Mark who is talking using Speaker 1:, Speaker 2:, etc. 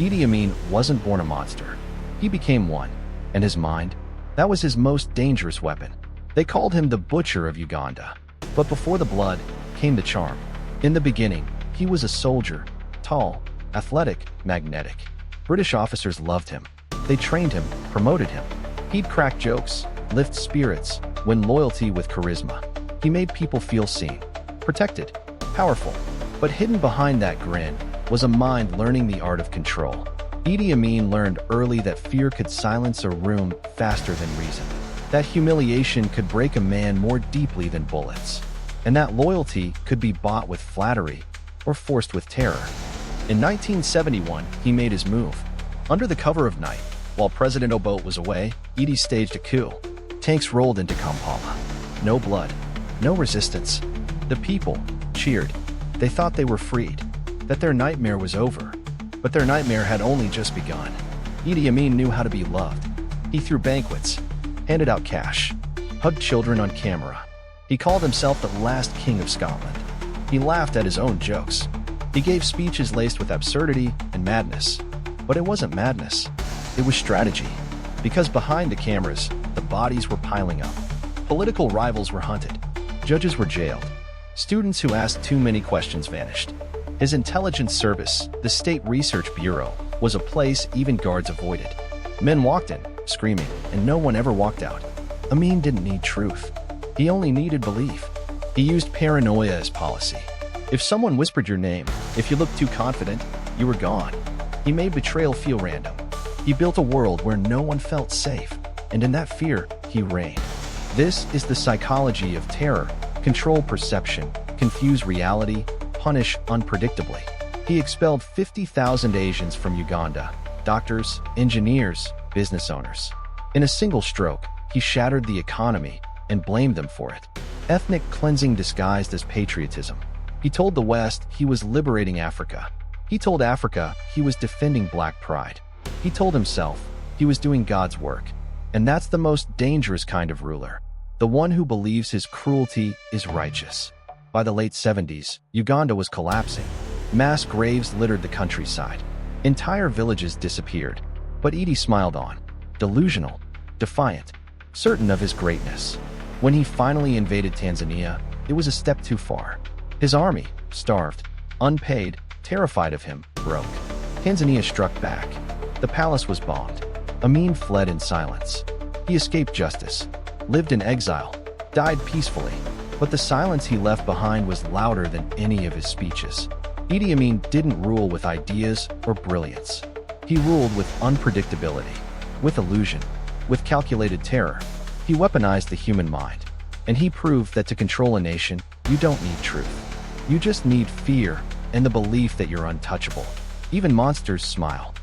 Speaker 1: Idi Amin wasn't born a monster. He became one, and his mind, that was his most dangerous weapon. They called him the Butcher of Uganda. But before the blood came the charm. In the beginning, he was a soldier, tall, athletic, magnetic. British officers loved him. They trained him, promoted him. He'd crack jokes, lift spirits, win loyalty with charisma. He made people feel seen, protected, powerful. But hidden behind that grin was a mind learning the art of control. Idi Amin learned early that fear could silence a room faster than reason. That humiliation could break a man more deeply than bullets. And that loyalty could be bought with flattery or forced with terror. In 1971, he made his move. Under the cover of night, while President Obote was away, Idi staged a coup. Tanks rolled into Kampala. No blood, no resistance. The people cheered. They thought they were freed, that their nightmare was over. But their nightmare had only just begun. Idi Amin knew how to be loved. He threw banquets, handed out cash, hugged children on camera. He called himself the last king of Scotland. He laughed at his own jokes. He gave speeches laced with absurdity and madness. But it wasn't madness. It was strategy. Because behind the cameras, the bodies were piling up. Political rivals were hunted. Judges were jailed. Students who asked too many questions vanished. His intelligence service, the State Research Bureau, was a place even guards avoided. Men walked in, screaming, and no one ever walked out. Amin didn't need truth. He only needed belief. He used paranoia as policy. If someone whispered your name, if you looked too confident, you were gone. He made betrayal feel random. He built a world where no one felt safe, and in that fear, he reigned. This is the psychology of terror: control perception, confuse reality, punish unpredictably. He expelled 50,000 Asians from Uganda, doctors, engineers, business owners. In a single stroke, he shattered the economy and blamed them for it. Ethnic cleansing disguised as patriotism. He told the West he was liberating Africa. He told Africa he was defending black pride. He told himself he was doing God's work. And that's the most dangerous kind of ruler, the one who believes his cruelty is righteous. By the late 70s, Uganda was collapsing. Mass graves littered the countryside. Entire villages disappeared. But Idi smiled on, delusional, defiant, certain of his greatness. When he finally invaded Tanzania, it was a step too far. His army, starved, unpaid, terrified of him, broke. Tanzania struck back. The palace was bombed. Amin fled in silence. He escaped justice, lived in exile, died peacefully. But the silence he left behind was louder than any of his speeches. Idi Amin didn't rule with ideas or brilliance. He ruled with unpredictability, with illusion, with calculated terror. He weaponized the human mind. And he proved that to control a nation, you don't need truth. You just need fear and the belief that you're untouchable. Even monsters smile.